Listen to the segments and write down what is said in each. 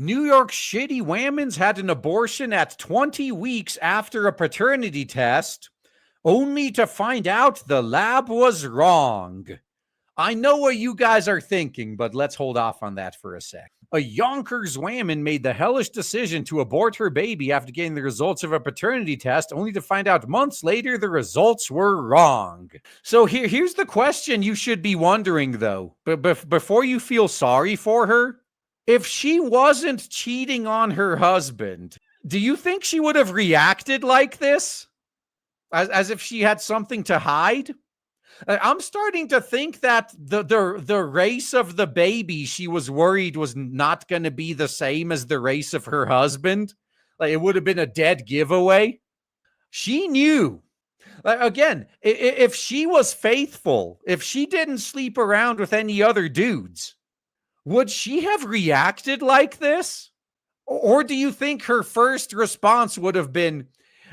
New York shitty whammons had an abortion at 20 weeks after a paternity test, only to find out the lab was wrong. I know what you guys are thinking, but let's hold off on that for a sec. A Yonkers whammon made the hellish decision to abort her baby after getting the results of a paternity test, only to find out months later the results were wrong. So here's the question you should be wondering, though, before you feel sorry for her. If she wasn't cheating on her husband, do you think she would have reacted like this? As if she had something to hide? I'm starting to think that the race of the baby she was worried was not going to be the same as the race of her husband. Like, it would have been a dead giveaway. She knew. Again, if she was faithful, if she didn't sleep around with any other dudes, would she have reacted like this? Or do you think her first response would have been,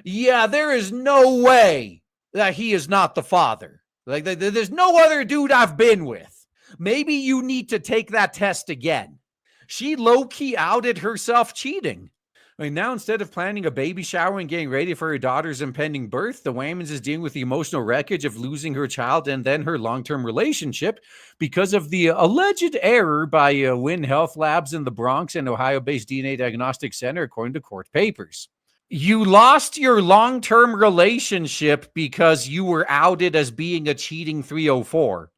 yeah, there is no way that he is not the father. Like, there's no other dude I've been with. Maybe you need to take that test again. She low-key outed herself cheating. I mean, now instead of planning a baby shower and getting ready for her daughter's impending birth, the Whammons is dealing with the emotional wreckage of losing her child and then her long-term relationship because of the alleged error by Wynn Health Labs in the Bronx and Ohio-based DNA Diagnostic Center, according to court papers. You lost your long-term relationship because you were outed as being a cheating 304.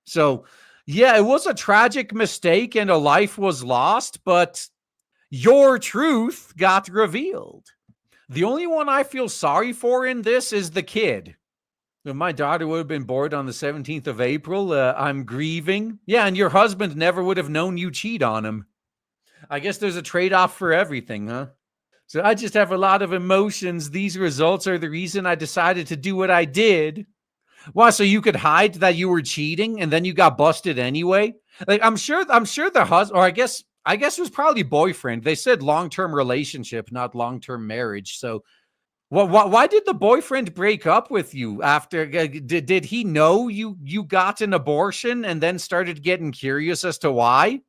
So, yeah, it was a tragic mistake and a life was lost, but your truth got revealed. The only one I feel sorry for in this is the kid. If my daughter would have been born on the 17th of April, I'm grieving. Yeah, and your husband never would have known you cheat on him. I guess there's a trade-off for everything, huh? So I just have a lot of emotions. These results are the reason I decided to do what I did. Why? So you could hide that you were cheating and then you got busted anyway? Like, I'm sure the husband, or I guess it was probably boyfriend. They said long-term relationship, not long-term marriage. So why did the boyfriend break up with you after? Did he know you got an abortion and then started getting curious as to why?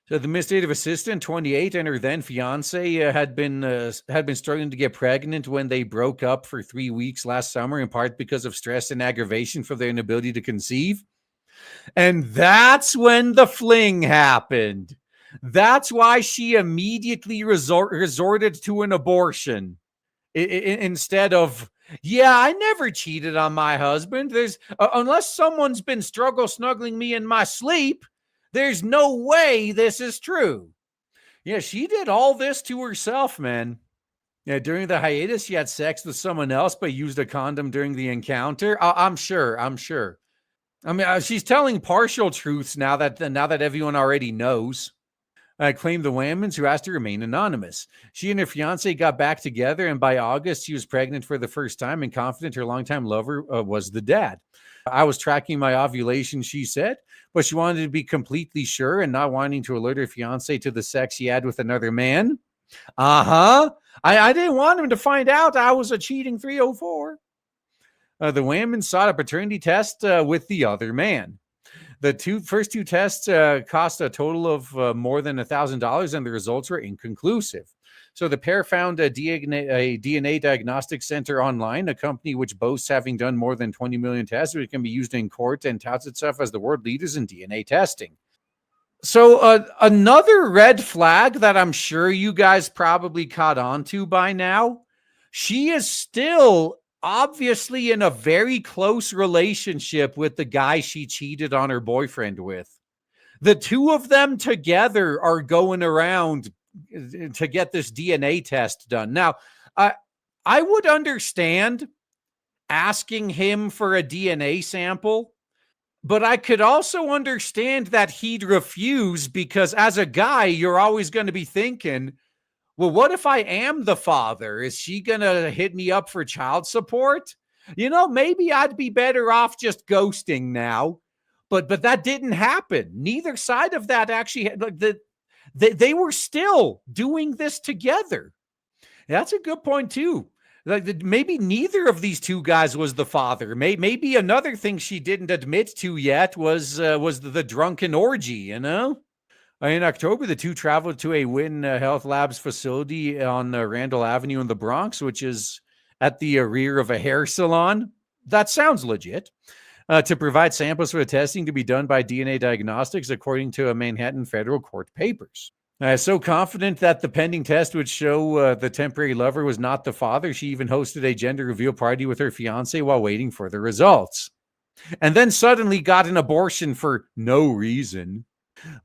So the administrative assistant, 28, and her then fiance had been struggling to get pregnant when they broke up for 3 weeks last summer, in part because of stress and aggravation for their inability to conceive. And that's when the fling happened. That's why she immediately resorted to an abortion instead of, yeah, I never cheated on my husband. There's unless someone's been snuggling me in my sleep, there's no way this is true. Yeah, she did all this to herself, man. Yeah, during the hiatus, she had sex with someone else, but used a condom during the encounter. I'm sure. I mean, she's telling partial truths now that everyone already knows. Claimed the Whammons, who asked to remain anonymous. She and her fiance got back together, and by August, she was pregnant for the first time and confident her longtime lover was the dad. I was tracking my ovulation, she said, but she wanted to be completely sure and not wanting to alert her fiance to the sex she had with another man. I didn't want him to find out I was a cheating 304. The Whammons sought a paternity test with the other man. The first two tests cost a total of more than $1,000, and the results were inconclusive. So the pair found a DNA diagnostic center online, a company which boasts having done more than 20 million tests, which can be used in court and touts itself as the world leaders in DNA testing. So another red flag that I'm sure you guys probably caught on to by now, she is still obviously in a very close relationship with the guy she cheated on her boyfriend with. The two of them together are going around to get this DNA test done. Now, I would understand asking him for a DNA sample, but I could also understand that he'd refuse because as a guy, you're always going to be thinking, well, what if I am the father? Is she going to hit me up for child support? You know, maybe I'd be better off just ghosting now. But that didn't happen. Neither side of that actually, they were still doing this together. That's a good point too. Like maybe neither of these two guys was the father. Maybe another thing she didn't admit to yet was the drunken orgy, you know? In October, the two traveled to a Wynn Health Labs facility on Randall Avenue in the Bronx, which is at the rear of a hair salon. That sounds legit. To provide samples for the testing to be done by DNA Diagnostics, according to a Manhattan federal court papers. So confident that the pending test would show the temporary lover was not the father, she even hosted a gender reveal party with her fiance while waiting for the results. And then suddenly got an abortion for no reason.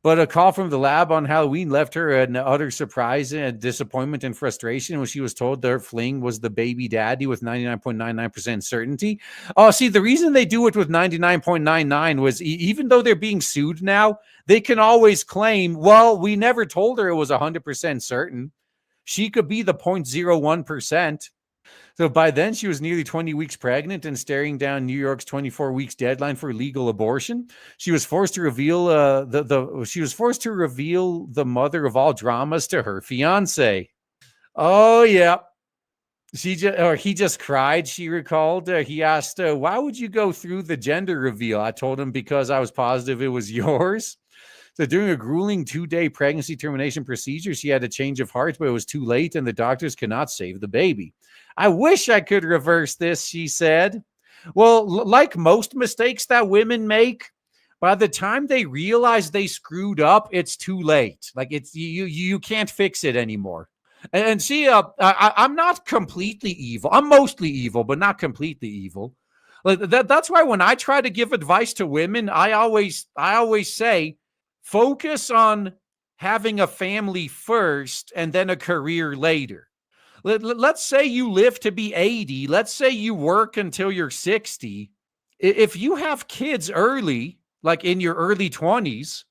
But a call from the lab on Halloween left her an utter surprise and disappointment and frustration when she was told their fling was the baby daddy with 99.99% certainty. Oh, see, the reason they do it with 99.99 was even though they're being sued now, they can always claim, well, we never told her it was 100% certain. She could be the 0.01%. So by then, she was nearly 20 weeks pregnant and staring down New York's 24 weeks deadline for legal abortion. She was forced to reveal the mother of all dramas to her fiance. Oh yeah, he just cried. She recalled. He asked, "Why would you go through the gender reveal?" I told him because I was positive it was yours. So during a grueling 2-day pregnancy termination procedure, she had a change of heart, but it was too late and the doctors could not save the baby. I wish I could reverse this, she said. Well, like most mistakes that women make, by the time they realize they screwed up, it's too late. Like it's you can't fix it anymore. And see, I'm not completely evil. I'm mostly evil, but not completely evil. Like that's why when I try to give advice to women, I always say, focus on having a family first and then a career later. Let's say you live to be 80. Let's say you work until you're 60. If you have kids early, like in your early 20s,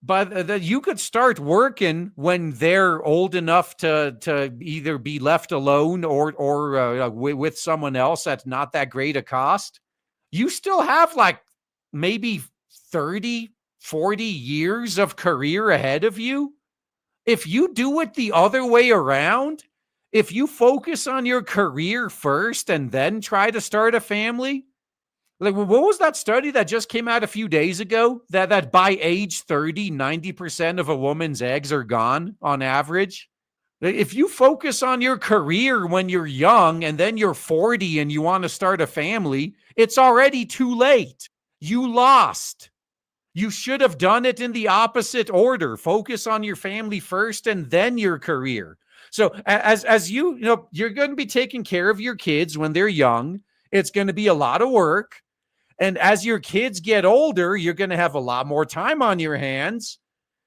but you could start working when they're old enough to either be left alone or with someone else at not that great a cost. You still have like maybe 30, 40 years of career ahead of you. If you do it the other way around, if you focus on your career first and then try to start a family, like what was that study that just came out a few days ago that by age 30, 90% of a woman's eggs are gone on average? If you focus on your career when you're young and then you're 40 and you want to start a family, it's already too late. You lost. You should have done it in the opposite order. Focus on your family first and then your career. So as you know, you're going to be taking care of your kids when they're young. It's going to be a lot of work. And as your kids get older, you're going to have a lot more time on your hands.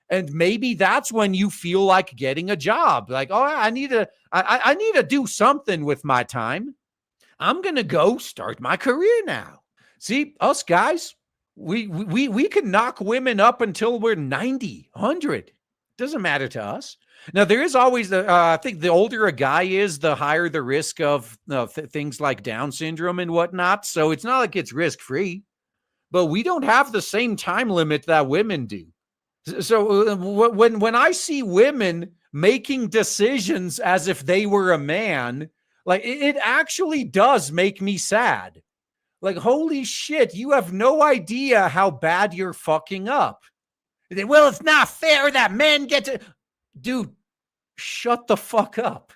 And maybe that's when you feel like getting a job. Like, oh, I need to do something with my time. I'm going to go start my career now. See, us guys, we can knock women up until we're 90, 100. Doesn't matter to us. Now, there is always I think the older a guy is, the higher the risk of things like Down syndrome and whatnot. So it's not like it's risk-free, but we don't have the same time limit that women do. So when I see women making decisions as if they were a man, like it actually does make me sad. Like, holy shit, you have no idea how bad you're fucking up. Well, it's not fair that men get to... Dude, shut the fuck up.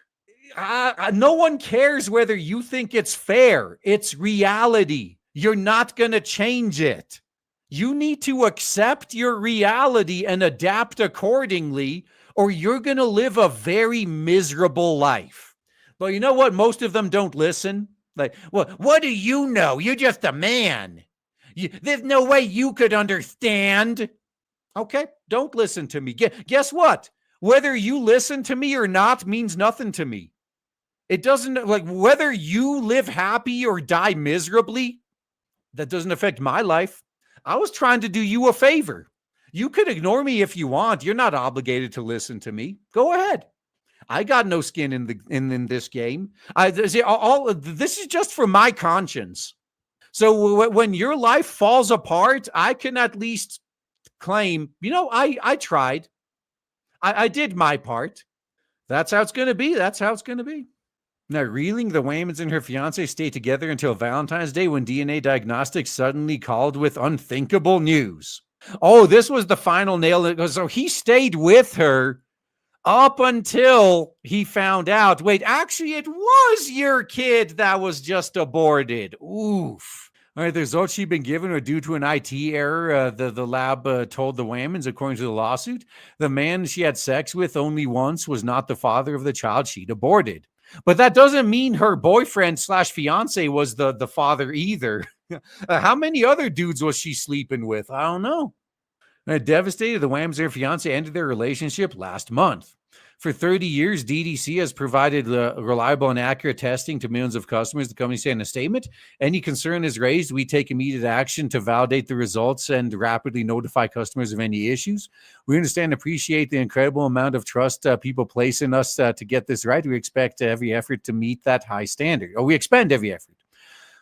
No one cares whether you think it's fair. It's reality. You're not going to change it. You need to accept your reality and adapt accordingly, or you're going to live a very miserable life. But you know what? Most of them don't listen. Like, well, what do you know? You're just a man. There's no way you could understand. Okay, don't listen to me. Guess what? Whether you listen to me or not means nothing to me. It doesn't, like, whether you live happy or die miserably, that doesn't affect my life. I was trying to do you a favor. You could ignore me if you want. You're not obligated to listen to me. Go ahead. I got no skin in this game. This is just for my conscience. So when your life falls apart, I can at least claim, I tried. I did my part. That's how it's going to be. That's how it's going to be. Now, reeling, the Waymans and her fiance stayed together until Valentine's Day when DNA Diagnostics suddenly called with unthinkable news. Oh, this was the final nail. So he stayed with her up until he found out, wait, actually, it was your kid that was just aborted. Oof. All right, the results she'd been given were due to an IT error. The lab told the Whammons, according to the lawsuit, the man she had sex with only once was not the father of the child she'd aborted. But that doesn't mean her boyfriend slash fiance was the father either. How many other dudes was she sleeping with? I don't know. Devastated, the Whams' their fiance ended their relationship last month. For 30 years, DDC has provided reliable and accurate testing to millions of customers. The company said in a statement, any concern is raised, we take immediate action to validate the results and rapidly notify customers of any issues. We understand and appreciate the incredible amount of trust people place in us to get this right. We expect every effort to meet that high standard. We expend every effort.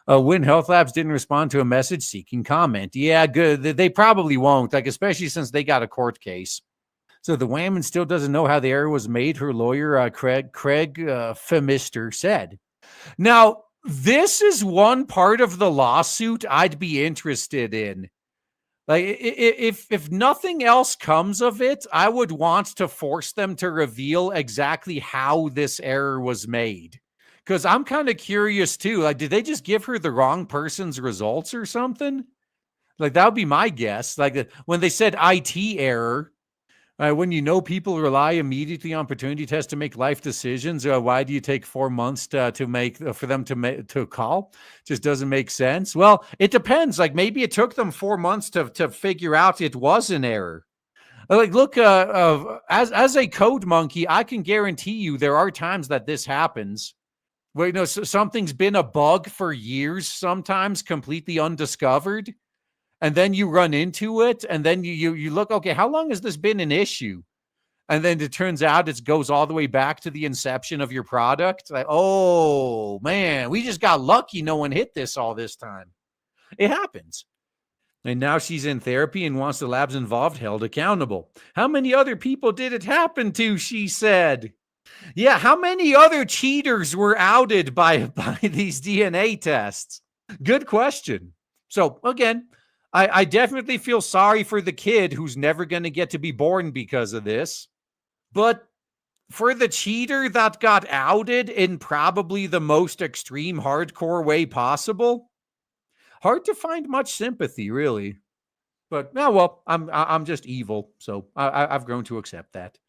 Win Health Labs didn't respond to a message seeking comment. Yeah, good. They probably won't, like, especially since they got a court case. So the Whammon still doesn't know how the error was made, her lawyer, Craig Femister, said. Now, this is one part of the lawsuit I'd be interested in. Like, if nothing else comes of it, I would want to force them to reveal exactly how this error was made. Because I'm kind of curious too. Like, did they just give her the wrong person's results or something? Like, that would be my guess. Like, when they said IT error, when you know people rely immediately on paternity tests to make life decisions, why do you take 4 months to make for them to call? Just doesn't make sense. Well, it depends. Like, maybe it took them 4 months to figure out it was an error. Like, look, as a code monkey, I can guarantee you there are times that this happens. Wait, no, so something's been a bug for years, sometimes completely undiscovered, and then you run into it, and then you look, okay, how long has this been an issue? And then it turns out it goes all the way back to the inception of your product. Like, oh man, we just got lucky no one hit this all this time. It happens. And now she's in therapy and wants the labs involved held accountable. How many other people did it happen to? She said. Yeah, how many other cheaters were outed by these DNA tests? Good question. So again, I definitely feel sorry for the kid who's never going to get to be born because of this. But for the cheater that got outed in probably the most extreme hardcore way possible, hard to find much sympathy, really. But well, I'm just evil, so I've grown to accept that.